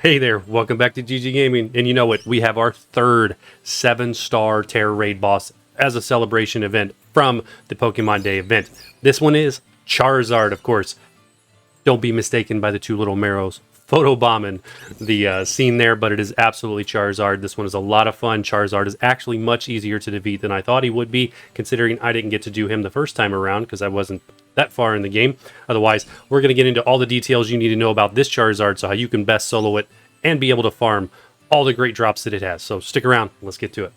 Hey there, welcome back to gggaming. And you know what? We have our third 7-star Tera Raid boss as a celebration event from the Pokemon Day event. This one is Charizard, of course. Don't be mistaken by the two little Marrows photobombing the scene there, but it is absolutely Charizard. This one is a lot of fun. Charizard is actually much easier to defeat than I thought he would be, considering I didn't get to do him the first time around because I wasn't that far in the game. Otherwise, we're going to get into all the details you need to know about this Charizard, so how you can best solo it and be able to farm all the great drops that it has. So stick around, let's get to it.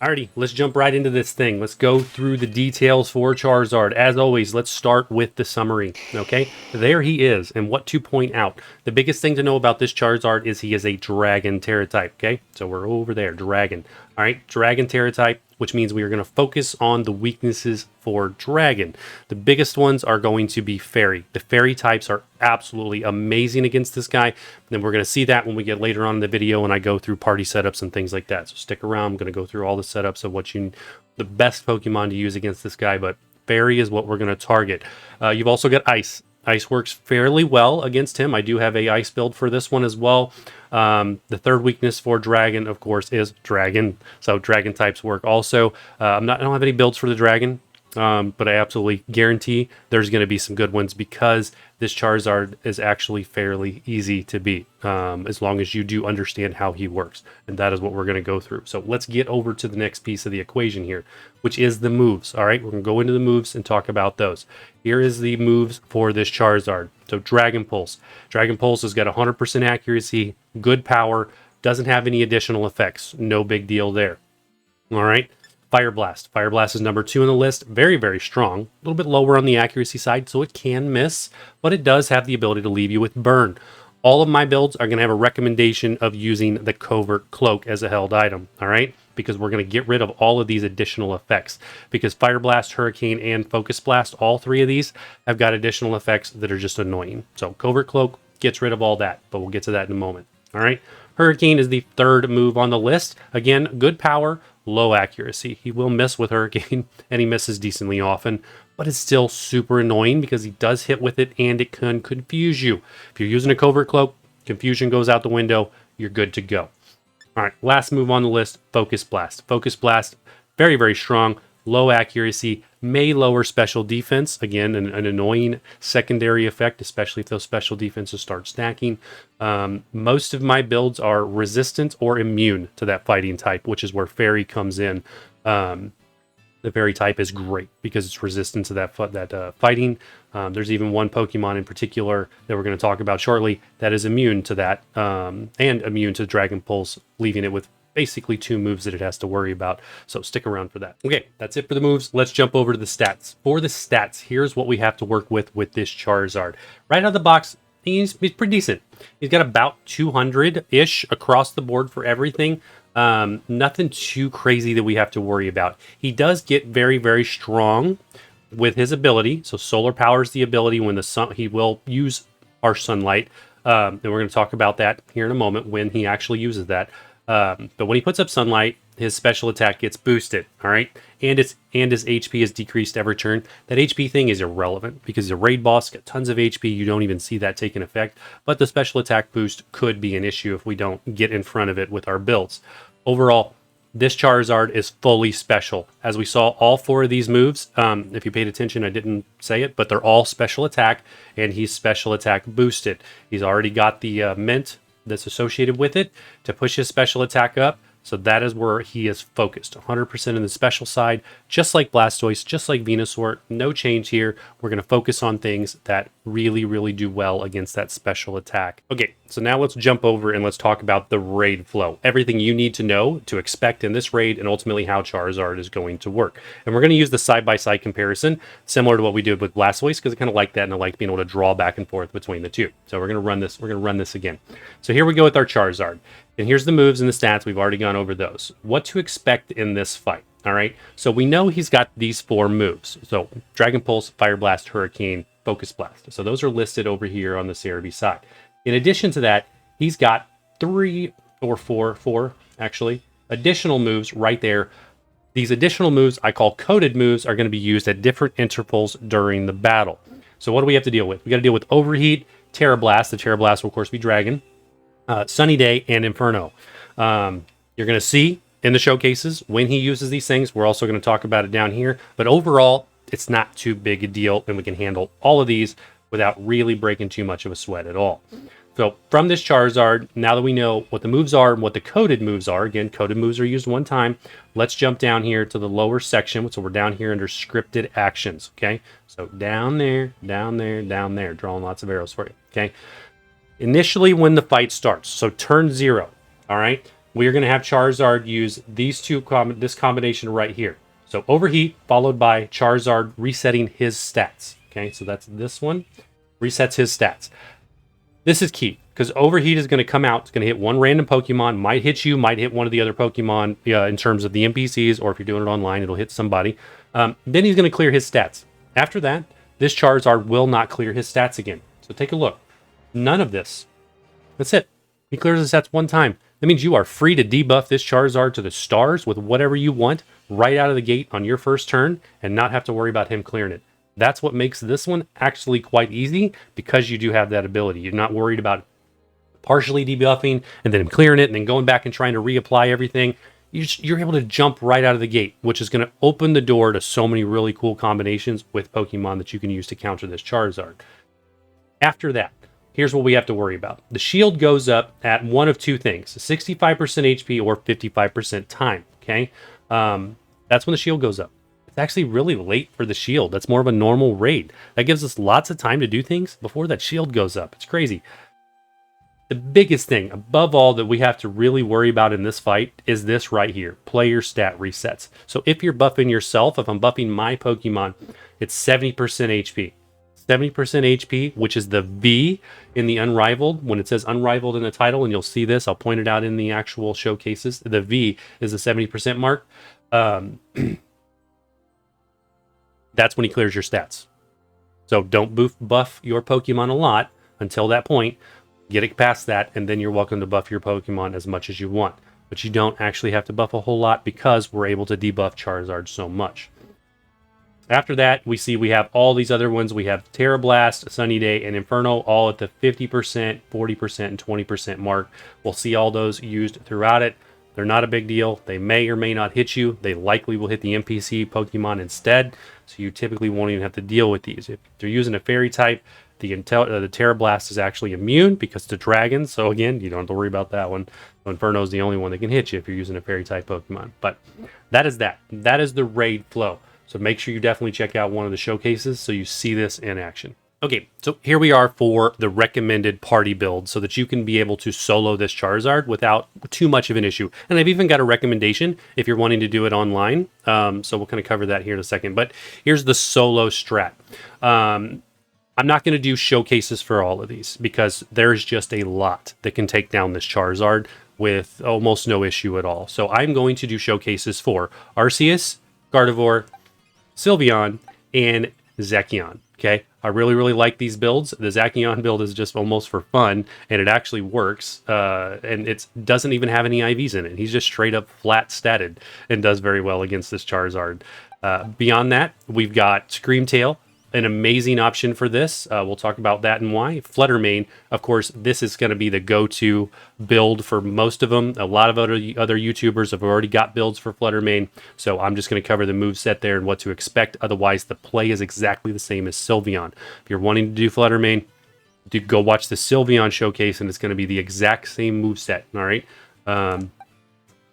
Alrighty, let's jump right into this thing. Let's go through the details for Charizard. As always, let's start with the summary, okay? There he is, and what to point out. The biggest thing to know about this Charizard is he is a Dragon Tera type, okay? So we're over there, Dragon. Alright, Dragon Tera type, which means we are going to focus on the weaknesses for Dragon. The biggest ones are going to be Fairy. The Fairy types are absolutely amazing against this guy. And then we're going to see that when we get later on in the video and I go through party setups and things like that. So stick around. I'm going to go through all the setups of the best Pokemon to use against this guy, but Fairy is what we're going to target. You've also got Ice. Ice works fairly well against him. I do have a Ice build for this one as well. The third weakness for Dragon, of course, is Dragon. So Dragon types work also. I don't have any builds for the Dragon, but I absolutely guarantee there's going to be some good ones because this Charizard is actually fairly easy to beat as long as you do understand how he works. And that is what we're going to go through. So let's get over to the next piece of the equation here, which is the moves. All right, we're going to go into the moves and talk about those. Here is the moves for this Charizard. So Dragon Pulse. Dragon Pulse has got 100% accuracy, good power, doesn't have any additional effects. No big deal there. All right. Fire Blast. Fire Blast is number 2 on the list. Very, very strong. A little bit lower on the accuracy side, so it can miss, but it does have the ability to leave you with burn. All of my builds are going to have a recommendation of using the Covert Cloak as a held item, all right? Because we're going to get rid of all of these additional effects. Because Fire Blast, Hurricane, and Focus Blast, all three of these have got additional effects that are just annoying. So Covert Cloak gets rid of all that, but we'll get to that in a moment, all right? Hurricane is the third move on the list. Again, good power, low accuracy. He will miss with Hurricane, and he misses decently often, but it's still super annoying because he does hit with it, and it can confuse you. If you're using a Covert Cloak, confusion goes out the window, you're good to go. All right, last move on the list, Focus Blast. Focus Blast, very, very strong, low accuracy, may lower special defense. Again, an annoying secondary effect, especially if those special defenses start stacking. Most of my builds are resistant or immune to that fighting type, which is where Fairy comes in. The Fairy type is great because it's resistant to that fighting. There's even one Pokemon in particular that we're going to talk about shortly that is immune to that and immune to Dragon Pulse, leaving it with basically 2 moves that it has to worry about. So stick around for that. Okay, that's it for the moves. Let's jump over to the stats. For the stats, here's what we have to work with this Charizard. Right out of the box, he's pretty decent. He's got about 200-ish across the board for everything. Nothing too crazy that we have to worry about. He does get very, very strong with his ability. So solar power is the ability when the sun, he will use harsh sunlight. And we're going to talk about that here in a moment when he actually uses that. But when he puts up sunlight, his special attack gets boosted, all right? And his HP is decreased every turn. That HP thing is irrelevant because he's a raid boss, got tons of HP. You don't even see that taking effect. But the special attack boost could be an issue if we don't get in front of it with our builds. Overall, this Charizard is fully special. As we saw, all 4 of these moves, if you paid attention, I didn't say it, but they're all special attack, and he's special attack boosted. He's already got the mint that's associated with it to push his special attack up. So that is where he is focused, 100% in the special side, just like Blastoise, just like Venusaur. No change here. We're going to focus on things that really, really do well against that special attack. Okay, so now let's jump over and let's talk about the raid flow. Everything you need to know to expect in this raid and ultimately how Charizard is going to work. And we're going to use the side-by-side comparison, similar to what we did with Blastoise, because I kind of like that and I like being able to draw back and forth between the two. So we're going to run this. We're going to run this again. So here we go with our Charizard. And here's the moves and the stats. We've already gone over those. What to expect in this fight, all right? So we know he's got these 4 moves. So Dragon Pulse, Fire Blast, Hurricane, Focus Blast. So those are listed over here on the CRB side. In addition to that, he's got 3 or 4 actually, additional moves right there These additional moves I call coded moves are going to be used at different intervals during the battle. So what do we have to deal with? We got to deal with Overheat, Tera Blast. The Tera Blast will of course be Dragon, Sunny Day, and Inferno. You're going to see in the showcases when he uses these things. We're also going to talk about it down here. But overall, it's not too big a deal, and we can handle all of these without really breaking too much of a sweat at all. So from this Charizard, now that we know what the moves are and what the coded moves are, again, coded moves are used one time, let's jump down here to the lower section. So we're down here under scripted actions, okay? So down there, down there, down there, drawing lots of arrows for you, okay? Initially when the fight starts, so turn 0, all right? We are going to have Charizard use these this combination right here. So Overheat followed by Charizard resetting his stats, okay? So that's this one, resets his stats. This is key, because Overheat is going to come out. It's going to hit one random Pokemon, might hit you, might hit one of the other Pokemon in terms of the NPCs, or if you're doing it online, it'll hit somebody. Then he's going to clear his stats. After that, this Charizard will not clear his stats again. So take a look. None of this. That's it. He clears his stats one time. That means you are free to debuff this Charizard to the stars with whatever you want right out of the gate on your first turn and not have to worry about him clearing it. That's what makes this one actually quite easy, because you do have that ability. You're not worried about partially debuffing and then clearing it and then going back and trying to reapply everything. You're able to jump right out of the gate, which is going to open the door to so many really cool combinations with Pokemon that you can use to counter this Charizard. After that, here's what we have to worry about. The shield goes up at one of two things, 65% HP or 55% time, okay? That's when the shield goes up. It's actually really late for the shield. That's more of a normal raid. That gives us lots of time to do things before that shield goes up. It's crazy. The biggest thing, above all, that we have to really worry about in this fight is this right here, player stat resets. So if you're buffing yourself, if I'm buffing my Pokemon, it's 70% HP. 70% HP, which is the V in the Unrivaled. When it says Unrivaled in the title, and you'll see this, I'll point it out in the actual showcases, the V is the 70% mark. That's when he clears your stats. So don't buff your Pokemon a lot until that point. Get it past that, and then you're welcome to buff your Pokemon as much as you want. But you don't actually have to buff a whole lot, because we're able to debuff Charizard so much. After that, we have all these other ones. We have Tera Blast, Sunny Day, and Inferno, all at the 50%, 40%, and 20% mark. We'll see all those used throughout it. They're not a big deal. They may or may not hit you. They likely will hit the NPC Pokemon instead, so you typically won't even have to deal with these. If they're using a Fairy type, the Tera Blast is actually immune because it's a dragon, so again, you don't have to worry about that one. Inferno is the only one that can hit you if you're using a Fairy type Pokemon. But that is that. That is the raid flow. So make sure you definitely check out one of the showcases so you see this in action. Okay, so here we are for the recommended party build so that you can be able to solo this Charizard without too much of an issue. And I've even got a recommendation if you're wanting to do it online. So we'll kind of cover that here in a second. But here's the solo strat. I'm not going to do showcases for all of these because there's just a lot that can take down this Charizard with almost no issue at all. So I'm going to do showcases for Arceus, Gardevoir, Sylveon, and Zacian. Okay, I really like these builds. The Zacian build is just almost for fun, and it actually works. And it doesn't even have any IVs in it. He's just straight up flat statted and does very well against this Charizard. Beyond that, we've got Screamtail, an amazing option for this. We'll talk about that and why. Fluttermane, of course, this is going to be the go-to build for most of them. A lot of other YouTubers have already got builds for Fluttermane, so I'm just going to cover the moveset there and what to expect. Otherwise, the play is exactly the same as Sylveon. If you're wanting to do Fluttermane, go watch the Sylveon showcase, and it's going to be the exact same moveset, all right?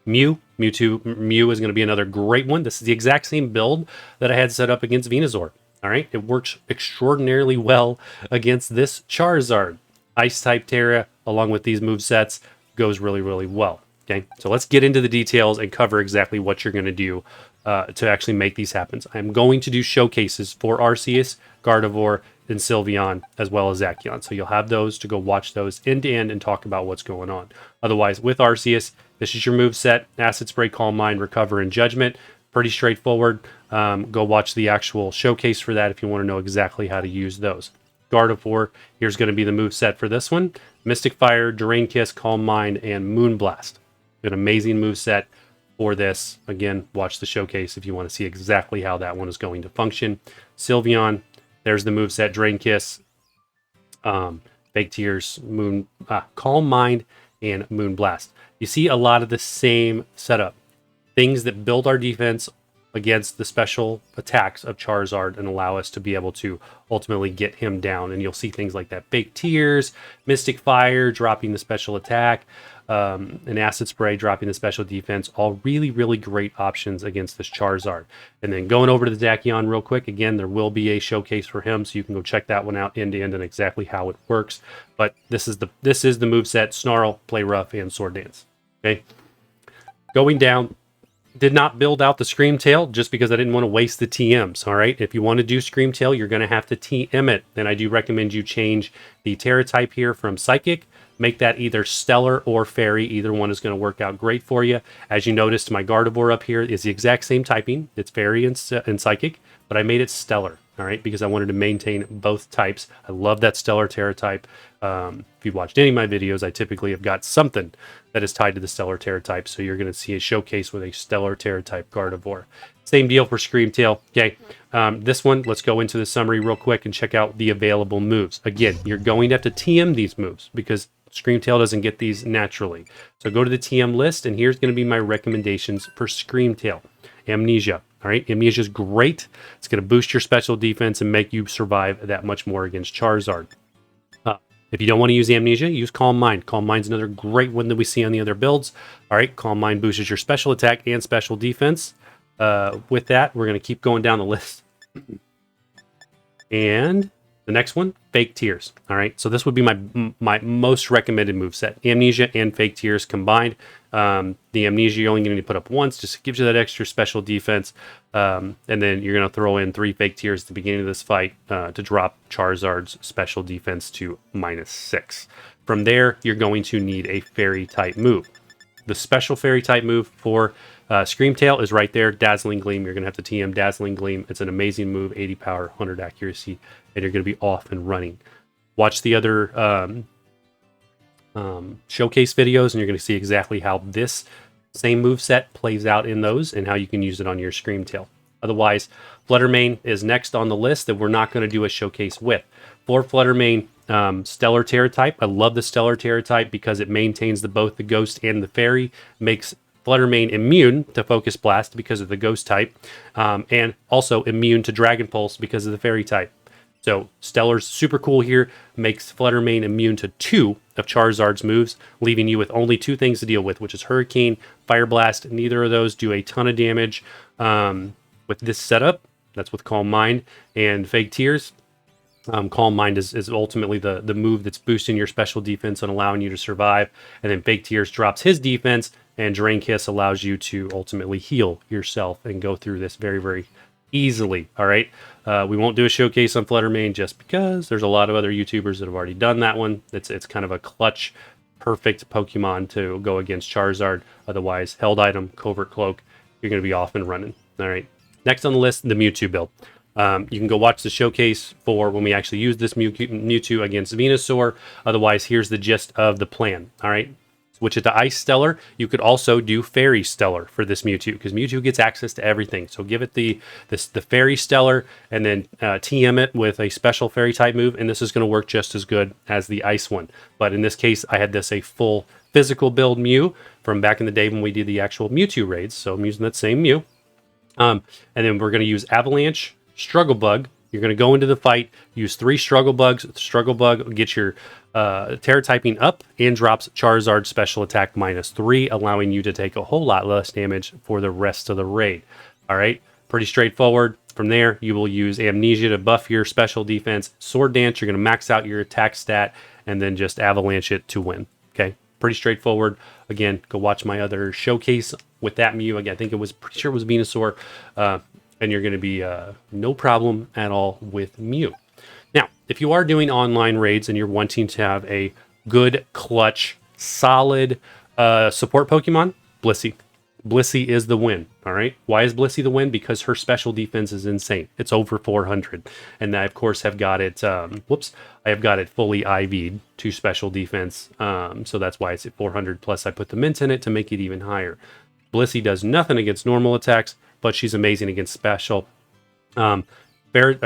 Mew is going to be another great one. This is the exact same build that I had set up against Venusaur. All right, it works extraordinarily well against this Charizard. Ice-type Tera, along with these movesets, goes really well. Okay, so let's get into the details and cover exactly what you're going to do to actually make these happen. I'm going to do showcases for Arceus, Gardevoir, and Sylveon, as well as Zacian. So you'll have those to go watch those end to end and talk about what's going on. Otherwise, with Arceus, this is your moveset: Acid Spray, Calm Mind, Recover, and Judgment. Pretty straightforward. Go watch the actual showcase for that if you want to know exactly how to use those. Gardevoir, here's going to be the moveset for this one: Mystic Fire, Drain Kiss, Calm Mind, and Moonblast. An amazing moveset for this. Again, watch the showcase if you want to see exactly how that one is going to function. Sylveon, there's the moveset Drain Kiss, Fake Tears, Calm Mind, and Moon Blast. You see a lot of the same setup. Things that build our defense against the special attacks of Charizard and allow us to be able to ultimately get him down. And you'll see things like that. Fake Tears, Mystic Fire, dropping the special attack, an Acid Spray, dropping the special defense. All really, really great options against this Charizard. And then going over to the Zacian real quick. Again, there will be a showcase for him, so you can go check that one out end to end and exactly how it works. But this is the moveset: Snarl, Play Rough, and Sword Dance. Okay. Going down. Did not build out the Scream Tail just because I didn't want to waste the TMs, all right? If you want to do Scream Tail, you're going to have to TM it. And I do recommend you change the Terra type here from Psychic. Make that either Stellar or Fairy. Either one is going to work out great for you. As you noticed, my Gardevoir up here is the exact same typing. It's Fairy and Psychic, but I made it Stellar, all right? Because I wanted to maintain both types. I love that Stellar Terra type. If you've watched any of my videos, I typically have got something that is tied to the Stellar Terra type. So you're going to see a showcase with a Stellar Terra type Gardevoir. Same deal for Scream Tail. Okay, this one, let's go into the summary real quick and check out the available moves. Again, you're going to have to TM these moves because Scream Tail doesn't get these naturally. So go to the TM list, and here's going to be my recommendations for Scream Tail. Amnesia. All right, Amnesia is great. It's going to boost your special defense and make you survive that much more against Charizard. If you don't want to use Amnesia, use Calm Mind. Calm Mind's another great one that we see on the other builds. All right, Calm Mind boosts your special attack and special defense. With that, we're going to keep going down the list. And the next one, Fake Tears. All right, so this would be my most recommended moveset. Amnesia and Fake Tears combined. The Amnesia you're only going to put up once, just gives you that extra special defense. And then you're going to throw in 3 Fake Tears at the beginning of this fight to drop Charizard's special defense to -6. From there, you're going to need a Fairy type move. The special Fairy type move for Scream Tail is right there, Dazzling Gleam. You're going to have to TM Dazzling Gleam. It's an amazing move, 80 power, 100 accuracy, and you're going to be off and running. Watch the other showcase videos, and you're going to see exactly how this same move set plays out in those and how you can use it on your Scream Tail. Otherwise, Fluttermane is next on the list that we're not going to do a showcase with. For Fluttermane, Stellar Terra type. I love the Stellar Terra type because it maintains both the Ghost and the Fairy, makes Fluttermane immune to Focus Blast because of the Ghost type, and also immune to Dragon Pulse because of the Fairy type. So Stellar's super cool here, makes Fluttermane immune to 2 of Charizard's moves, leaving you with only 2 things to deal with, which is Hurricane, Fire Blast. Neither of those do a ton of damage with this setup. That's with Calm Mind and Fake Tears. Calm Mind is ultimately the move that's boosting your special defense and allowing you to survive. And then Fake Tears drops his defense, and Drain Kiss allows you to ultimately heal yourself and go through this very, very easily. All right. We won't do a showcase on Fluttermane just because there's a lot of other YouTubers that have already done that one. It's kind of a clutch, perfect Pokemon to go against Charizard. Otherwise, Held Item, Covert Cloak, you're going to be off and running. All right. Next on the list, the Mewtwo build. You can go watch the showcase for when we actually use this Mewtwo against Venusaur. Otherwise, here's the gist of the plan. All right. Switch it to Ice Stellar. You could also do Fairy Stellar for this Mewtwo because Mewtwo gets access to everything. So give it the Fairy Stellar and then TM it with a special Fairy type move, and this is going to work just as good as the Ice one. But in this case, I had this a full physical build Mew from back in the day when we did the actual Mewtwo raids. So I'm using that same Mew. And then we're going to use Avalanche, Struggle Bug. You're going to go into the fight, use 3 Struggle Bugs. Struggle Bug gets your Terra typing up and drops Charizard special attack -3, allowing you to take a whole lot less damage for the rest of the raid. All right, pretty straightforward. From there, you will use Amnesia to buff your special defense. Sword Dance, you're going to max out your attack stat, and then just Avalanche it to win. Okay, pretty straightforward. Again, go watch my other showcase with that Mew. Again, I think it was pretty sure it was Venusaur. And you're going to be no problem at all with Mew. Now, if you are doing online raids and you're wanting to have a good, clutch, solid support Pokemon, Blissey. Blissey is the win, all right? Why is Blissey the win? Because her special defense is insane. It's over 400. And I, of course, have got it, I have got it fully IV'd to special defense. So that's why it's at 400. Plus, I put the mint in it to make it even higher. Blissey does nothing against normal attacks, but she's amazing against special. Terra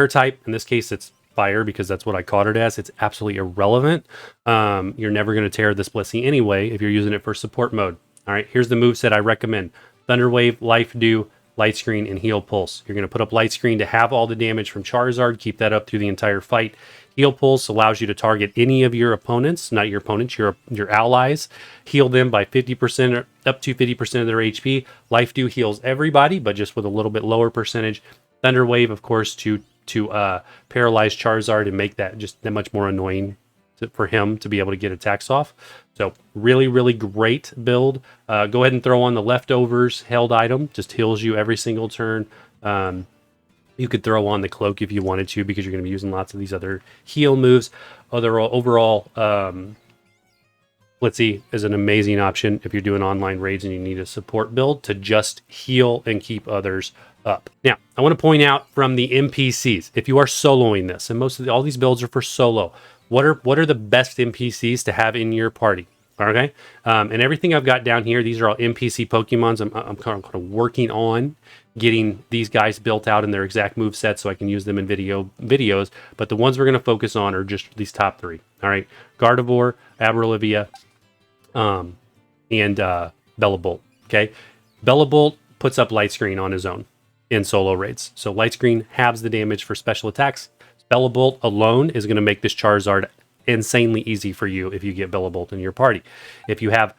type, in this case, it's fire because that's what I caught it as. It's absolutely irrelevant. You're never going to tear this Blissey anyway if you're using it for support mode. All right, here's the moveset I recommend. Thunder Wave, Life Dew, Light Screen, and Heal Pulse. You're going to put up Light Screen to have all the damage from Charizard. Keep that up through the entire fight. Heal Pulse allows you to target any of your opponents, not your opponents, your allies. Heal them by 50% or up to 50% of their HP. Life Dew heals everybody, but just with a little bit lower percentage. Thunder Wave, of course, to paralyze Charizard and make that just that much more annoying for him to be able to get attacks off. So really, really great build. Go ahead and throw on the leftovers held item. Just heals you every single turn. You could throw on the cloak if you wanted to because you're going to be using lots of these other heal moves. Overall, Blissey is an amazing option if you're doing online raids and you need a support build to just heal and keep others up. Now, I want to point out from the NPCs, if you are soloing this, and all these builds are for solo, what are the best NPCs to have in your party? Okay, and everything I've got down here, these are all NPC Pokemons. I'm kind of working on getting these guys built out in their exact move sets so I can use them in videos. But the ones we're going to focus on are just these top three. All right, Gardevoir, Abrolivia, and Bellabolt. Okay, Bellabolt puts up Light Screen on his own in solo raids. So Light Screen halves the damage for special attacks. Bellabolt alone is going to make this Charizard insanely easy for you if you get Bellabolt in your party. If you have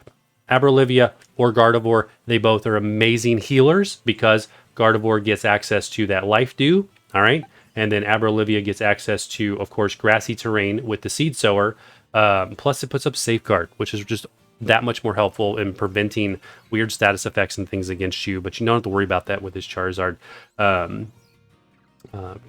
Abrolivia or Gardevoir, they both are amazing healers because Gardevoir gets access to that Life Dew, all right? And then Abrolivia gets access to, of course, grassy terrain with the Seed Sower. Plus, it puts up Safeguard, which is just that much more helpful in preventing weird status effects and things against you. But you don't have to worry about that with this Charizard.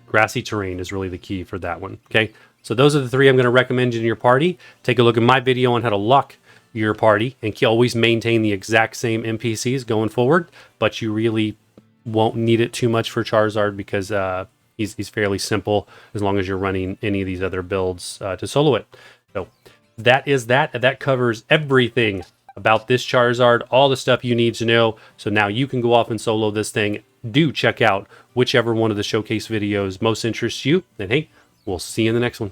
Grassy terrain is really the key for that one, okay? So those are the three I'm going to recommend in your party. Take a look at my video on how to lock your party and always maintain the exact same NPCs going forward, but you really won't need it too much for Charizard because he's fairly simple as long as you're running any of these other builds to solo it. So that covers everything about this Charizard, all the stuff you need to know. So now you can go off and solo this thing. Do check out whichever one of the showcase videos most interests you. And hey, we'll see you in the next one.